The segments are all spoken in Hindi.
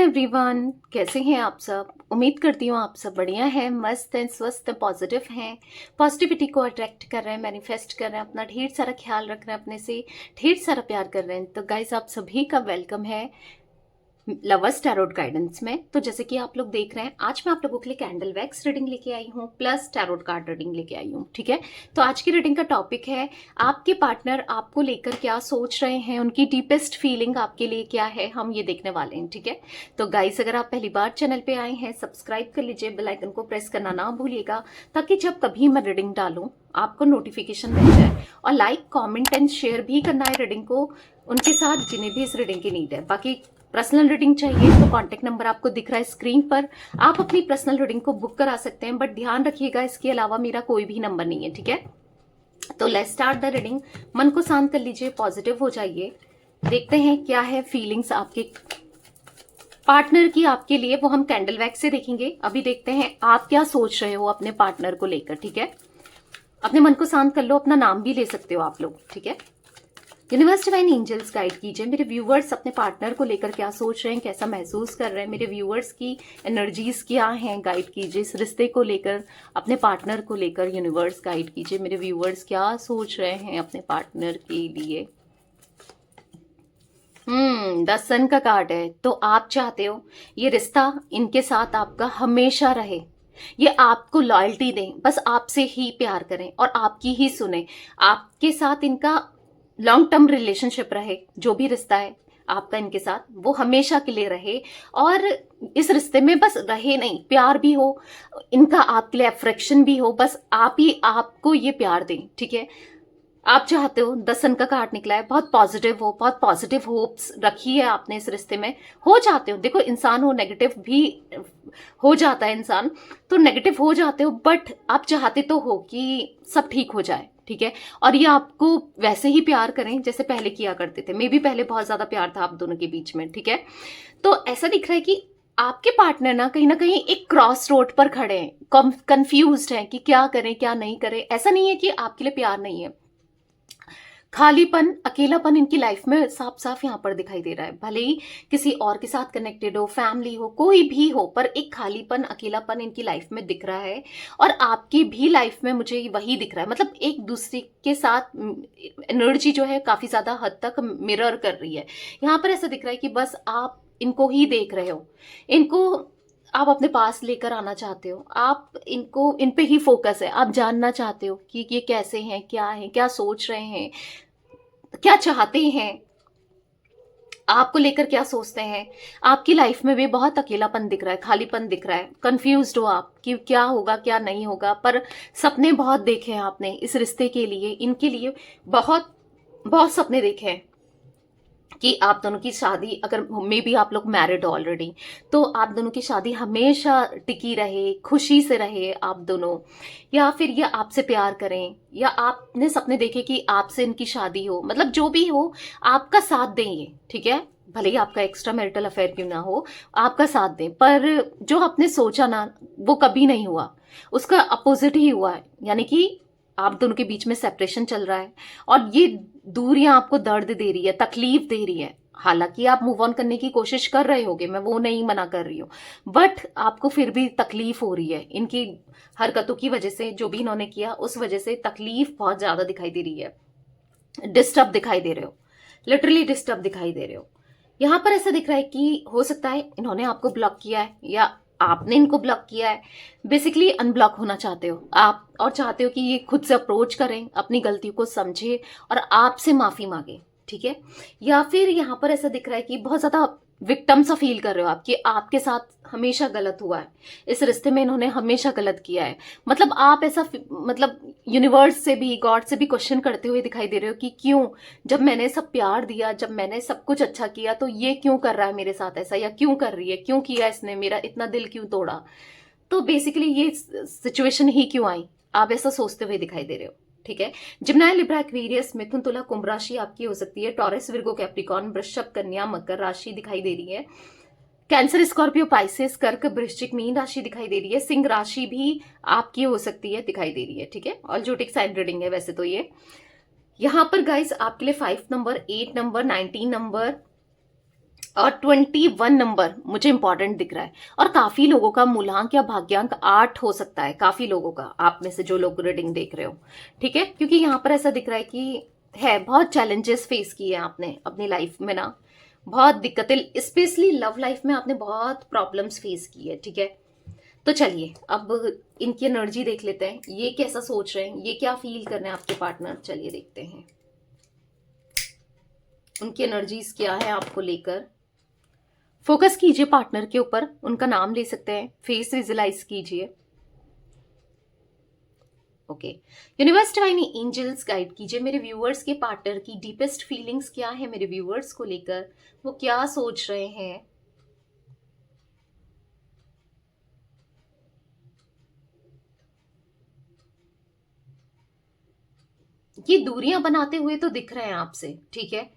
एवरीवन, कैसे हैं आप सब। उम्मीद करती हूँ आप सब बढ़िया हैं, मस्त हैं, स्वस्थ हैं, पॉजिटिव हैं, पॉजिटिविटी को अट्रैक्ट कर रहे हैं, मैनिफेस्ट कर रहे हैं, अपना ढेर सारा ख्याल रख रहे हैं, अपने से ढेर सारा प्यार कर रहे हैं। तो गाइस, आप सभी का वेलकम है लवर्स टैरोट गाइडेंस में। तो जैसे कि आप लोग देख रहे हैं, आज मैं आप लोगों के लिए कैंडल वैक्स रीडिंग लेके आई हूँ प्लस टैरोट कार्ड रीडिंग लेके आई हूँ। ठीक है, तो आज की रीडिंग का टॉपिक है आपके पार्टनर आपको लेकर क्या सोच रहे हैं, उनकी डीपेस्ट फीलिंग आपके लिए क्या है, हम ये देखने वाले हैं। ठीक है, तो गाइस, अगर आप पहली बार चैनल पे आए हैं, सब्सक्राइब कर लीजिए, बेल आइकन को प्रेस करना ना भूलिएगा, ताकि जब कभी मैं रीडिंग डालूं आपको नोटिफिकेशन मिल जाए। और लाइक, कमेंट एंड शेयर भी करना है रीडिंग को उनके साथ जिन्हें भी इस रीडिंग की नीड है। बाकी पर्सनल रीडिंग चाहिए तो कांटेक्ट नंबर आपको दिख रहा है स्क्रीन पर, आप अपनी पर्सनल रीडिंग को बुक करा सकते हैं। बट ध्यान रखिएगा, इसके अलावा मेरा कोई भी नंबर नहीं है। ठीक है, तो लेट्स स्टार्ट द रीडिंग। मन को शांत कर लीजिए, पॉजिटिव हो जाइए। देखते हैं क्या है फीलिंग्स आपके पार्टनर की आपके लिए, वो हम कैंडल वैक्स से देखेंगे। अभी देखते हैं आप क्या सोच रहे हो अपने पार्टनर को लेकर। ठीक है, अपने मन को शांत कर लो, अपना नाम भी ले सकते हो आप लोग। ठीक है, यूनिवर्स डिवाइन एंजल्स गाइड कीजिए मेरे व्यूवर्स अपने पार्टनर को लेकर क्या सोच रहे हैं, कैसा महसूस कर रहे हैं, मेरे व्यूवर्स की एनर्जीज क्या हैं, गाइड कीजिए इस रिश्ते को लेकर, अपने पार्टनर को लेकर। यूनिवर्स गाइड कीजिए मेरे व्यूवर्स क्या सोच रहे हैं अपने पार्टनर के लिए। द सन का कार्ड है। तो आप चाहते हो ये रिश्ता इनके साथ आपका हमेशा रहे, ये आपको लॉयल्टी दें, बस आपसे ही प्यार करें और आपकी ही सुने, आपके साथ इनका लॉन्ग टर्म रिलेशनशिप रहे। जो भी रिश्ता है आपका इनके साथ, वो हमेशा के लिए रहे। और इस रिश्ते में बस रहे नहीं, प्यार भी हो, इनका आपके लिए अफेक्शन भी हो, बस आप ही आपको ये प्यार दें। ठीक है, आप चाहते हो, 10 सन का कार्ड निकला है, बहुत पॉजिटिव हो, बहुत पॉजिटिव होप्स रखी है आपने इस रिश्ते में। हो जाते हो, देखो इंसान हो, नेगेटिव भी हो जाता है इंसान, तो नेगेटिव हो जाते हो, बट आप चाहते तो हो कि सब ठीक हो जाए। ठीक है, और ये आपको वैसे ही प्यार करें जैसे पहले किया करते थे। मे भी पहले बहुत ज्यादा प्यार था आप दोनों के बीच में। ठीक है, तो ऐसा दिख रहा है कि आपके पार्टनर ना कहीं एक क्रॉस रोड पर खड़े हैं, कंफ्यूज्ड हैं कि क्या करें क्या नहीं करें। ऐसा नहीं है कि आपके लिए प्यार नहीं है, खालीपन, अकेलापन इनकी लाइफ में साफ साफ यहाँ पर दिखाई दे रहा है। भले ही किसी और के साथ कनेक्टेड हो, फैमिली हो, कोई भी हो, पर एक खालीपन, अकेलापन इनकी लाइफ में दिख रहा है। और आपकी भी लाइफ में मुझे वही दिख रहा है, मतलब एक दूसरे के साथ एनर्जी जो है काफी ज्यादा हद तक मिरर कर रही है। यहाँ पर ऐसा दिख रहा है कि बस आप इनको ही देख रहे हो, इनको आप अपने पास लेकर आना चाहते हो, आप इनको, इन पे ही फोकस है, आप जानना चाहते हो कि ये कैसे हैं, क्या है, क्या सोच रहे हैं, क्या चाहते हैं, आपको लेकर क्या सोचते हैं। आपकी लाइफ में भी बहुत अकेलापन दिख रहा है, खालीपन दिख रहा है, कंफ्यूज्ड हो आप कि क्या होगा क्या नहीं होगा। पर सपने बहुत देखे हैं आपने इस रिश्ते के लिए, इनके लिए बहुत बहुत सपने देखे हैं कि आप दोनों की शादी, अगर मे बी आप लोग मैरिड ऑलरेडी, तो आप दोनों की शादी हमेशा टिकी रहे, खुशी से रहे आप दोनों, या फिर ये आपसे प्यार करें, या आपने सपने देखे कि आपसे इनकी शादी हो, मतलब जो भी हो आपका साथ दें ये। ठीक है, भले ही आपका एक्स्ट्रा मैरिटल अफेयर क्यों ना हो, आपका साथ दें। पर जो आपने सोचा ना वो कभी नहीं हुआ, उसका अपोजिट ही हुआ है। यानी कि आप दोनों के बीच में सेपरेशन चल रहा है और ये दूरियां आपको दर्द दे रही है, तकलीफ दे रही है। हालांकि आप मूव ऑन करने की कोशिश कर रहे होगे, मैं वो नहीं मना कर रही हूँ, बट आपको फिर भी तकलीफ हो रही है इनकी हरकतों की वजह से। जो भी इन्होंने किया उस वजह से तकलीफ बहुत ज्यादा दिखाई दे रही है, डिस्टर्ब दिखाई दे रहे हो, लिटरली डिस्टर्ब दिखाई दे रहे हो। यहाँ पर ऐसा दिख रहा है कि हो सकता है इन्होंने आपको ब्लॉक किया है या आपने इनको ब्लॉक किया है। बेसिकली अनब्लॉक होना चाहते हो आप, और चाहते हो कि ये खुद से अप्रोच करें, अपनी गलतियों को समझे और आपसे माफी मांगे। ठीक है, या फिर यहाँ पर ऐसा दिख रहा है कि बहुत ज्यादा विक्टिम सा फील कर रहे हो आप कि आपके साथ हमेशा गलत हुआ है, इस रिश्ते में इन्होंने हमेशा गलत किया है। मतलब आप ऐसा, मतलब यूनिवर्स से भी, गॉड से भी क्वेश्चन करते हुए दिखाई दे रहे हो कि क्यों, जब मैंने सब प्यार दिया, जब मैंने सब कुछ अच्छा किया, तो ये क्यों कर रहा है मेरे साथ ऐसा, या क्यों कर रही है, क्यों किया इसने, मेरा इतना दिल क्यों तोड़ा। तो बेसिकली ये सिचुएशन ही क्यों आई, आप ऐसा सोचते हुए दिखाई दे रहे हो। ठीक है, जिम्नाय, लिब्रा, एक्वेरियस, मिथुन, तुला, कुंभ राशि आपकी हो सकती है। टॉरस, विर्गो, कैप्रिकॉर्न, वृषभ, कन्या, मकर राशि दिखाई दे रही है। कैंसर, स्कॉर्पियो, पाइसेस, कर्क, वृश्चिक, मीन राशि दिखाई दे रही है। सिंह राशि भी आपकी हो सकती है, दिखाई दे रही है। ठीक है, ऑल ज्योटिक साइन रीडिंग है वैसे तो ये। यहाँ पर गाइस आपके लिए 5 नंबर, 8 नंबर, 19 नंबर, और 21 नंबर मुझे इंपॉर्टेंट दिख रहा है। और काफी लोगों का मूलांक या भाग्यांक 8 हो सकता है, काफी लोगों का, आप में से जो लोग रीडिंग देख रहे हो, ठीक है। क्योंकि यहाँ पर ऐसा दिख रहा है कि है बहुत चैलेंजेस फेस किए हैं आपने अपनी लाइफ में ना, बहुत दिक्कतें, स्पेशली लव लाइफ में आपने बहुत प्रॉब्लम्स फेस की है, ठीक है। तो चलिए अब इनकी एनर्जी देख लेते हैं, ये कैसा सोच रहे हैं, ये क्या फील कर रहे हैं आपके पार्टनर, चलिए देखते हैं उनकी एनर्जीज क्या है आपको लेकर। फोकस कीजिए पार्टनर के ऊपर, उनका नाम ले सकते हैं, फेस विजुलाइज कीजिए। Okay, universe divine angels guide कीजिए मेरे व्यूअर्स के पार्टनर की डीपेस्ट फीलिंग्स क्या है मेरे व्यूअर्स को लेकर, वो क्या सोच रहे हैं। ये दूरियां बनाते हुए तो दिख रहे हैं आपसे, ठीक है।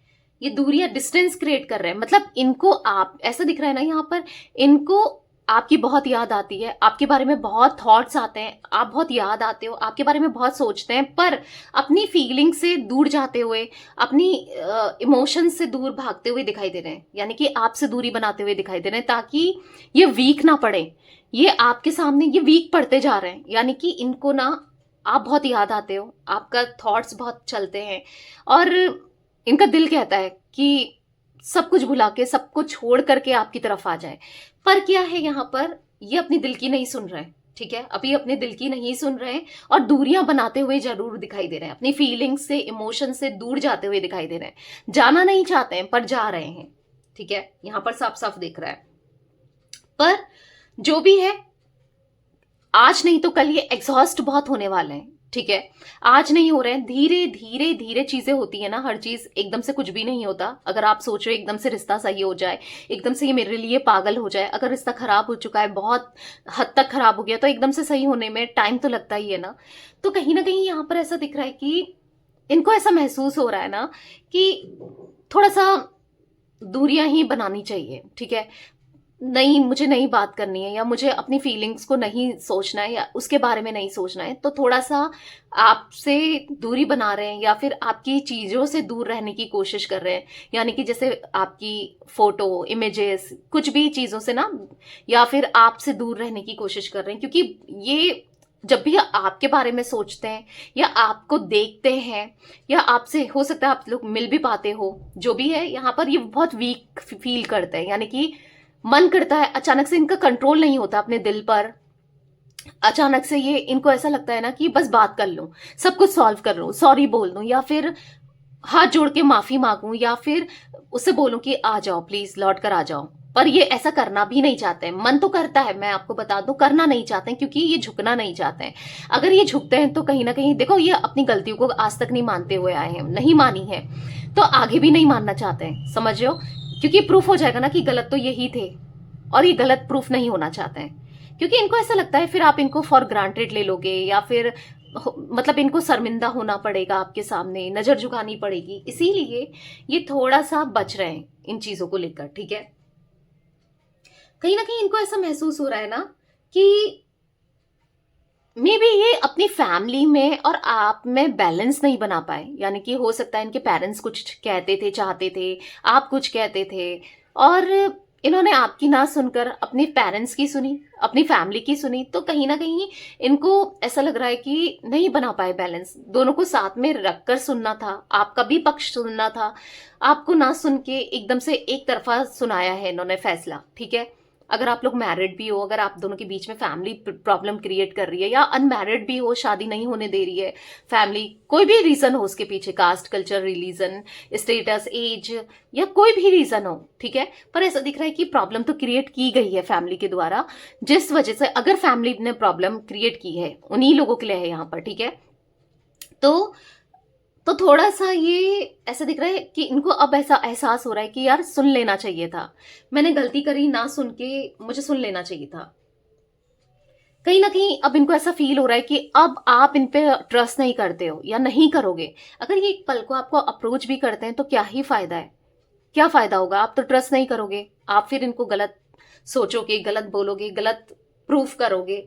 ये दूरियां डिस्टेंस क्रिएट कर रहे हैं, मतलब इनको आप ऐसा दिख रहा है ना यहाँ पर, इनको आपकी बहुत याद आती है, आपके बारे में बहुत थॉट्स आते हैं, आप बहुत याद आते हो, आपके बारे में बहुत सोचते हैं, पर अपनी फीलिंग से दूर जाते हुए, अपनी इमोशन से दूर भागते हुए दिखाई दे रहे हैं, यानी कि आपसे दूरी बनाते हुए दिखाई दे रहे हैं, ताकि ये वीक ना पड़े। ये आपके सामने ये वीक पड़ते जा रहे हैं, यानी कि इनको ना आप बहुत याद आते हो, आपका थॉट्स बहुत चलते हैं, और इनका दिल कहता है कि सब कुछ भुला के, सब कुछ छोड़ करके आपकी तरफ आ जाए। पर क्या है यहाँ पर, ये अपनी दिल की नहीं सुन रहे हैं, ठीक है। अभी अपने दिल की नहीं सुन रहे हैं, और दूरियां बनाते हुए जरूर दिखाई दे रहे हैं, अपनी फीलिंग्स से, इमोशन से दूर जाते हुए दिखाई दे रहे हैं। जाना नहीं चाहते हैं पर जा रहे हैं, ठीक है, यहां पर साफ साफ दिख रहा है। पर जो भी है, आज नहीं तो कल ये एग्जॉस्ट बहुत होने वाले हैं, ठीक है। आज नहीं हो रहे हैं, धीरे धीरे धीरे चीजें होती है ना, हर चीज एकदम से कुछ भी नहीं होता। अगर आप सोच रहे हो एकदम से रिश्ता सही हो जाए, एकदम से ये मेरे लिए पागल हो जाए, अगर रिश्ता खराब हो चुका है, बहुत हद तक खराब हो गया, तो एकदम से सही होने में टाइम तो लगता ही है ना। तो कहीं ना कहीं यहाँ पर ऐसा दिख रहा है कि इनको ऐसा महसूस हो रहा है ना कि थोड़ा सा दूरियां ही बनानी चाहिए, ठीक है। नहीं, मुझे नहीं बात करनी है, या मुझे अपनी फीलिंग्स को नहीं सोचना है, या उसके बारे में नहीं सोचना है, तो थोड़ा सा आपसे दूरी बना रहे हैं, या फिर आपकी चीजों से दूर रहने की कोशिश कर रहे हैं, यानी कि जैसे आपकी फोटो, इमेजेस, कुछ भी चीजों से ना, या फिर आपसे दूर रहने की कोशिश कर रहे हैं। क्योंकि ये जब भी आपके बारे में सोचते हैं, या आपको देखते हैं, या आपसे हो सकता है आप लोग मिल भी पाते हो, जो भी है यहाँ पर, ये बहुत वीक फील करते हैं, यानी कि मन करता है, अचानक से इनका कंट्रोल नहीं होता अपने दिल पर। अचानक से ये, इनको ऐसा लगता है ना कि बस बात कर लूं, सब कुछ सॉल्व कर लूं, सॉरी बोल दूं, या फिर हाथ जोड़ के माफी मांगूं, या फिर उससे बोलूं कि आ जाओ प्लीज, लौट कर आ जाओ। पर ये ऐसा करना भी नहीं चाहते हैं, मन तो करता है, मैं आपको बता दूं, करना नहीं चाहते हैं, क्योंकि ये झुकना नहीं चाहते हैं। अगर ये झुकते हैं तो कहीं ना कहीं देखो, ये अपनी गलतियों को आज तक नहीं मानते हुए आए हैं, नहीं मानी है, तो आगे भी नहीं मानना चाहते हैं, समझ रहे हो। क्योंकि प्रूफ हो जाएगा ना कि गलत तो यही थे, और ये गलत प्रूफ नहीं होना चाहते हैं, क्योंकि इनको ऐसा लगता है फिर आप इनको फॉर ग्रांटेड ले लोगे, या फिर मतलब इनको शर्मिंदा होना पड़ेगा, आपके सामने नजर झुकानी पड़ेगी, इसीलिए ये थोड़ा सा बच रहे हैं इन चीजों को लेकर, ठीक है। कहीं ना कहीं इनको ऐसा महसूस हो रहा है ना कि मे बी ये अपनी फैमिली में और आप में बैलेंस नहीं बना पाए, यानी कि हो सकता है इनके पेरेंट्स कुछ कहते थे, चाहते थे, आप कुछ कहते थे, और इन्होंने आपकी ना सुनकर अपने पेरेंट्स की सुनी, अपनी फैमिली की सुनी, तो कहीं ना कहीं इनको ऐसा लग रहा है कि नहीं बना पाए बैलेंस, दोनों को साथ में रखकर सुनना था, आपका भी पक्ष सुनना था, आपको ना सुन के एकदम से एक तरफा सुनाया है इन्होंने फैसला, ठीक है। अगर आप लोग मैरिड भी हो, अगर आप दोनों के बीच में फैमिली प्रॉब्लम क्रिएट कर रही है, या अनमैरिड भी हो, शादी नहीं होने दे रही है फैमिली, कोई भी रीजन हो उसके पीछे, caste, culture, religion, status, age, या कोई भी रीजन हो, ठीक है, पर ऐसा दिख रहा है कि प्रॉब्लम तो क्रिएट की गई है फैमिली के द्वारा, जिस वजह से अगर फैमिली ने प्रॉब्लम क्रिएट की है, उन्हीं लोगों के लिए है यहाँ पर, ठीक है। तो थोड़ा सा ये ऐसा दिख रहा है कि इनको अब ऐसा एहसास हो रहा है कि यार सुन लेना चाहिए था, मैंने गलती करी, ना सुन के मुझे सुन लेना चाहिए था। कहीं ना कहीं अब इनको ऐसा फील हो रहा है कि अब आप इन पे ट्रस्ट नहीं करते हो, या नहीं करोगे। अगर ये एक पल को आपको अप्रोच भी करते हैं तो क्या ही फायदा है, क्या फायदा होगा, आप तो ट्रस्ट नहीं करोगे, आप फिर इनको गलत सोचोगे, गलत बोलोगे, गलत प्रूफ करोगे।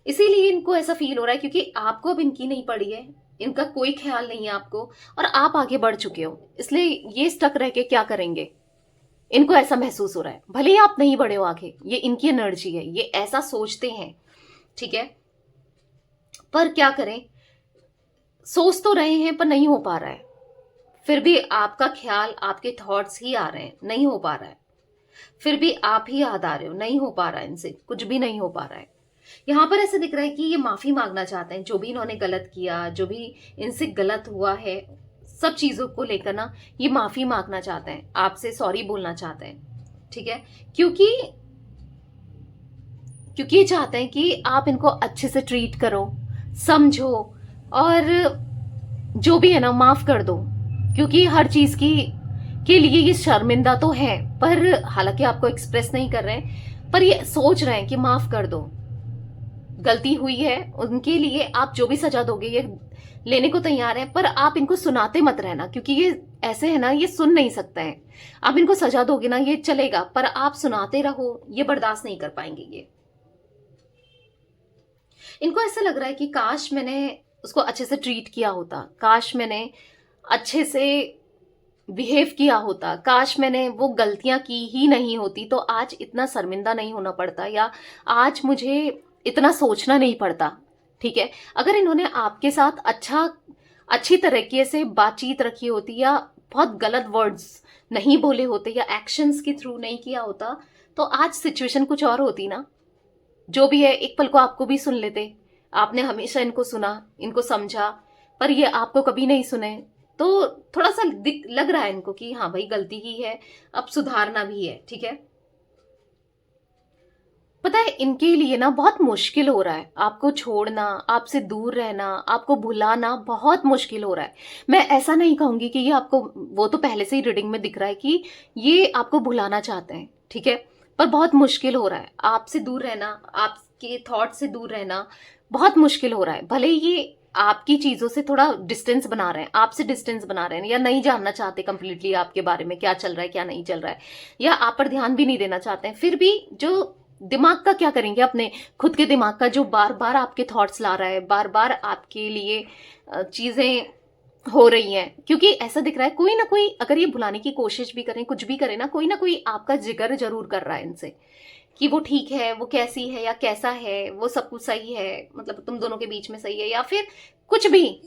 इसीलिए इनको ऐसा फील हो रहा है, क्योंकि आपको अब इनकी नहीं पड़ी है, इनका कोई ख्याल नहीं है आपको, और आप आगे बढ़ चुके हो, इसलिए ये स्टक रह के क्या करेंगे। इनको ऐसा महसूस हो रहा है, भले ही आप नहीं बढ़े हो आगे, ये इनकी एनर्जी है, ये ऐसा सोचते हैं, ठीक है। पर क्या करें, सोच तो रहे हैं पर नहीं हो पा रहा है, फिर भी आपका ख्याल, आपके थॉट्स ही आ रहे हैं, नहीं हो पा रहा है, फिर भी आप ही याद आ रहे हो, नहीं हो पा रहा है, इनसे कुछ भी नहीं हो पा रहा है। यहाँ पर ऐसे दिख रहा है कि ये माफी मांगना चाहते हैं, जो भी इन्होंने गलत किया, जो भी इनसे गलत हुआ है, सब चीजों को लेकर ना ये माफी मांगना चाहते हैं, आपसे सॉरी बोलना चाहते हैं, ठीक है। क्योंकि क्योंकि ये चाहते हैं कि आप इनको अच्छे से ट्रीट करो, समझो, और जो भी है ना माफ कर दो, क्योंकि हर चीज की के लिए ये शर्मिंदा तो है, पर हालांकि आपको एक्सप्रेस नहीं कर रहे हैं, पर ये सोच रहे हैं कि माफ कर दो, गलती हुई है, उनके लिए आप जो भी सजा दोगे ये लेने को तैयार है, पर आप इनको सुनाते मत रहना, क्योंकि ये ऐसे है ना, ये सुन नहीं सकते हैं। आप इनको सजा दोगे ना ये चलेगा, पर आप सुनाते रहो, ये बर्दाश्त नहीं कर पाएंगे। ये इनको ऐसा लग रहा है कि काश मैंने उसको अच्छे से ट्रीट किया होता, काश मैंने अच्छे से बिहेव किया होता, काश मैंने वो गलतियां की ही नहीं होती तो आज इतना शर्मिंदा नहीं होना पड़ता, या आज मुझे इतना सोचना नहीं पड़ता, ठीक है। अगर इन्होंने आपके साथ अच्छी तरीके से बातचीत रखी होती, या बहुत गलत वर्ड्स नहीं बोले होते, या एक्शंस के थ्रू नहीं किया होता, तो आज सिचुएशन कुछ और होती ना। जो भी है, एक पल को आपको भी सुन लेते, आपने हमेशा इनको सुना, इनको समझा, पर ये आपको कभी नहीं सुने, तो थोड़ा सा लग रहा है इनको कि हाँ भाई गलती की है, अब सुधारना भी है, ठीक है। पता है इनके लिए ना बहुत मुश्किल हो रहा है आपको छोड़ना, आपसे दूर रहना, आपको भुलाना बहुत मुश्किल हो रहा है। मैं ऐसा नहीं कहूंगी कि ये आपको, वो तो पहले से ही रीडिंग में दिख रहा है कि ये आपको भुलाना चाहते हैं, ठीक है, पर बहुत मुश्किल हो रहा है आपसे दूर रहना, आपके थॉट से दूर रहना बहुत मुश्किल हो रहा है। भले ही ये आपकी चीजों से थोड़ा डिस्टेंस बना रहे हैं, आपसे डिस्टेंस बना रहे हैं, या नहीं जानना चाहते कंप्लीटली आपके बारे में क्या चल रहा है क्या नहीं चल रहा है, या आप पर ध्यान भी नहीं देना चाहते हैं, फिर भी जो दिमाग का क्या करेंगे, अपने खुद के दिमाग का जो बार बार आपके थॉट्स ला रहा है, बार बार आपके लिए चीजें हो रही हैं, क्योंकि ऐसा दिख रहा है कोई ना कोई, अगर ये भुलाने की कोशिश भी करें, कुछ भी करें ना कोई आपका जिक्र जरूर कर रहा है इनसे, कि वो ठीक है, वो कैसी है या कैसा है, वो सब कुछ सही है, मतलब तुम दोनों के बीच में सही है, या फिर कुछ भी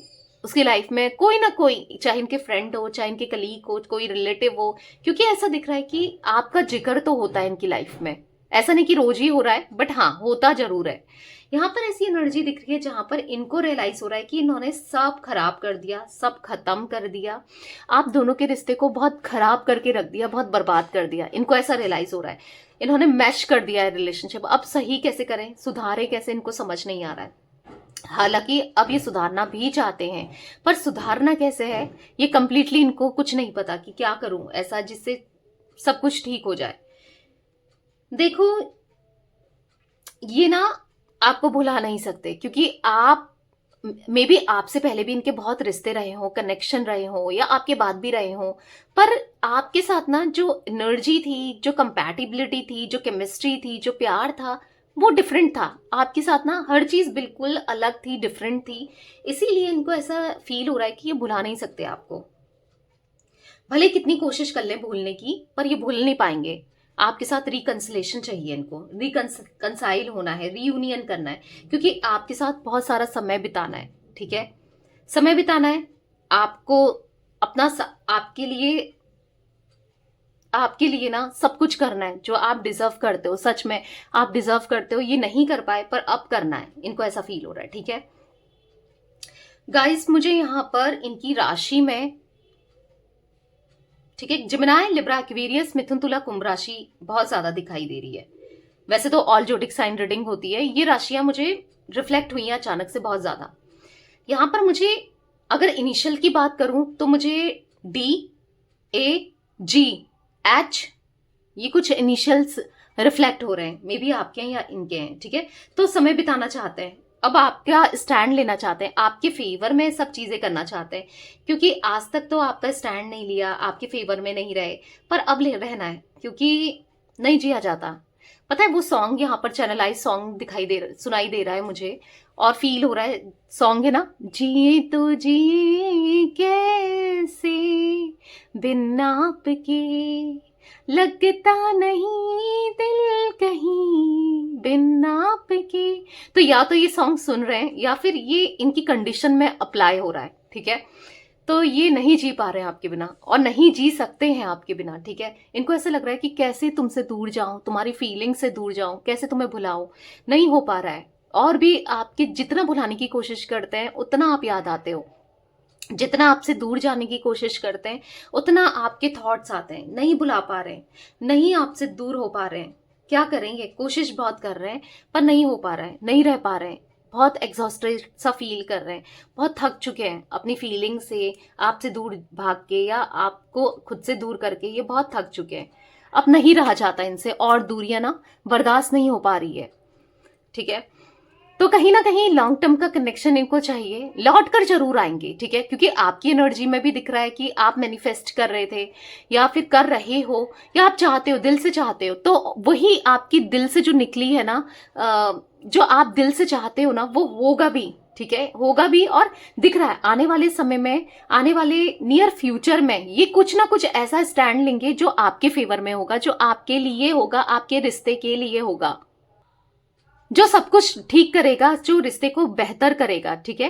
उसकी लाइफ में कोई ना कोई, चाहे इनके फ्रेंड हो, चाहे इनके कलीग हो, कोई रिलेटिव हो, क्योंकि ऐसा दिख रहा है कि आपका जिक्र तो होता है इनकी लाइफ में, ऐसा नहीं कि रोज ही हो रहा है, बट हाँ होता जरूर है। यहाँ पर ऐसी एनर्जी दिख रही है जहां पर इनको रियलाइज हो रहा है कि इन्होंने सब खराब कर दिया, सब खत्म कर दिया, आप दोनों के रिश्ते को बहुत खराब करके रख दिया, बहुत बर्बाद कर दिया, इनको ऐसा रियलाइज हो रहा है। इन्होंने मैश कर दिया है रिलेशनशिप, अब सही कैसे करें, सुधारे कैसे, इनको समझ नहीं आ रहा है। हालांकि अब ये सुधारना भी चाहते हैं, पर सुधारना कैसे है ये कंप्लीटली इनको कुछ नहीं पता कि क्या करूं ऐसा जिससे सब कुछ ठीक हो जाए। देखो ये ना आपको भुला नहीं सकते, क्योंकि आप मे बी आपसे पहले भी इनके बहुत रिश्ते रहे हो, कनेक्शन रहे हो, या आपके बाद भी रहे हो, पर आपके साथ ना जो एनर्जी थी, जो कंपैटिबिलिटी थी, जो केमिस्ट्री थी, जो प्यार था, वो डिफरेंट था। आपके साथ ना हर चीज बिल्कुल अलग थी, डिफरेंट थी, इसीलिए इनको ऐसा फील हो रहा है कि ये भुला नहीं सकते आपको। भले कितनी कोशिश कर ले भूलने की, पर ये भूल नहीं पाएंगे। आपके साथ रिकंसिलेशन चाहिए इनको, रिकंसाइल होना है, रीयूनियन करना है, क्योंकि आपके साथ बहुत सारा समय बिताना है, ठीक है, समय बिताना है आपको, अपना आपके लिए ना सब कुछ करना है, जो आप डिजर्व करते हो, सच में आप डिजर्व करते हो, ये नहीं कर पाए पर अब करना है, इनको ऐसा फील हो रहा है, ठीक है। गाइस मुझे यहाँ पर इनकी राशि में, ठीक है, जिमिनाई, लिब्रा, एक्वेरियस, मिथुन, तुला, कुंभ राशि बहुत ज्यादा दिखाई दे रही है। वैसे तो ऑल जोडिक साइन रीडिंग होती है, ये राशियां मुझे रिफ्लेक्ट हुई हैं अचानक से बहुत ज्यादा। यहां पर मुझे अगर इनिशियल की बात करूं तो मुझे DAG H ये कुछ इनिशियल्स रिफ्लेक्ट हो रहे हैं, मे बी आपके हैं या इनके हैं, ठीक है। तो समय बिताना चाहते हैं, अब आपका स्टैंड लेना चाहते हैं, आपके फेवर में सब चीजें करना चाहते हैं, क्योंकि आज तक तो आपका स्टैंड नहीं लिया, आपके फेवर में नहीं रहे, पर अब ले रहना है, क्योंकि नहीं जिया जाता। पता है वो सॉन्ग यहाँ पर चैनलाइज सॉन्ग सुनाई दे रहा है मुझे, और फील हो रहा है, सॉन्ग है ना, जिए तो जिए कैसे बिन आपके, लगता नहीं दिल कहीं बिन आपके। तो या तो ये सॉन्ग सुन रहे हैं या फिर ये इनकी कंडीशन में अप्लाई हो रहा है, ठीक है। तो ये नहीं जी पा रहे हैं आपके बिना और नहीं जी सकते हैं आपके बिना, ठीक है। इनको ऐसा लग रहा है कि कैसे तुमसे दूर जाऊं, तुम्हारी फीलिंग से दूर जाऊं, कैसे तुम्हें भुलाऊं, नहीं हो पा रहा है। और भी आपके जितना भुलाने की कोशिश करते हैं उतना आप याद आते हो, जितना आपसे दूर जाने की कोशिश करते हैं उतना आपके थॉट्स आते हैं। नहीं भुला पा रहे हैं, नहीं आपसे दूर हो पा रहे हैं, क्या करेंगे, कोशिश बहुत कर रहे हैं पर नहीं हो पा रहा है, नहीं रह पा रहे हैं, बहुत एग्जॉस्टेड सा फील कर रहे हैं, बहुत थक चुके हैं अपनी फीलिंग से, आपसे दूर भाग के या आपको खुद से दूर करके ये बहुत थक चुके हैं। अब नहीं रहा जाता इनसे और दूरियां ना बर्दाश्त नहीं हो पा रही है, ठीक है। तो कहीं ना कहीं लॉन्ग टर्म का कनेक्शन इनको चाहिए, लौट कर जरूर आएंगे, ठीक है। क्योंकि आपकी एनर्जी में भी दिख रहा है कि आप मैनिफेस्ट कर रहे थे या फिर कर रहे हो या आप चाहते हो, दिल से चाहते हो, तो वही आपकी दिल से जो निकली है ना, जो आप दिल से चाहते हो ना, वो होगा भी, ठीक है, होगा भी। और दिख रहा है आने वाले समय में, आने वाले नियर फ्यूचर में ये कुछ ना कुछ ऐसा स्टैंड लेंगे जो आपके फेवर में होगा, जो आपके लिए होगा, आपके रिश्ते के लिए होगा, जो सब कुछ ठीक करेगा, जो रिश्ते को बेहतर करेगा, ठीक है।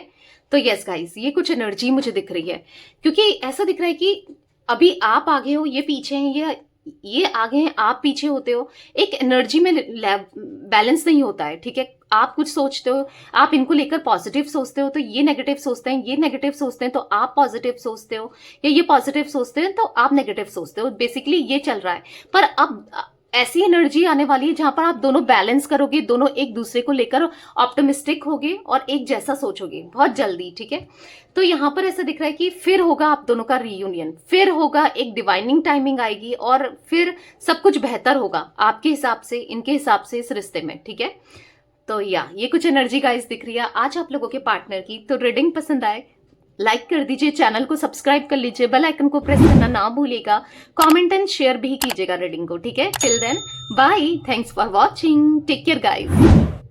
तो यस गाइस, ये कुछ एनर्जी मुझे दिख रही है, क्योंकि ऐसा दिख रहा है कि अभी आप आगे हो, ये पीछे हैं, ये आगे हैं, आप पीछे होते हो, एक एनर्जी में बैलेंस नहीं होता है, ठीक है। आप कुछ सोचते हो, आप इनको लेकर पॉजिटिव सोचते हो तो ये नेगेटिव सोचते हैं, ये नेगेटिव सोचते हैं तो आप पॉजिटिव सोचते हो, या ये पॉजिटिव सोचते हैं तो आप नेगेटिव सोचते हो, बेसिकली ये चल रहा है। पर अब ऐसी एनर्जी आने वाली है जहां पर आप दोनों बैलेंस करोगे, दोनों एक दूसरे को लेकर ऑप्टिमिस्टिक होगे और एक जैसा सोचोगे बहुत जल्दी, ठीक है। तो यहां पर ऐसा दिख रहा है कि फिर होगा आप दोनों का रीयूनियन, फिर होगा, एक डिवाइनिंग टाइमिंग आएगी और फिर सब कुछ बेहतर होगा आपके हिसाब से, इनके हिसाब से, इस रिश्ते में, ठीक है। तो ये कुछ एनर्जी गाइस दिख रही है आज आप लोगों के पार्टनर की। तो रीडिंग पसंद आए लाइक कर दीजिए, चैनल को सब्सक्राइब कर लीजिए, बेल आइकन को प्रेस करना ना भूलिएगा, कमेंट एंड शेयर भी कीजिएगा रीडिंग को, ठीक है। Till then bye, thanks for watching, take care guys.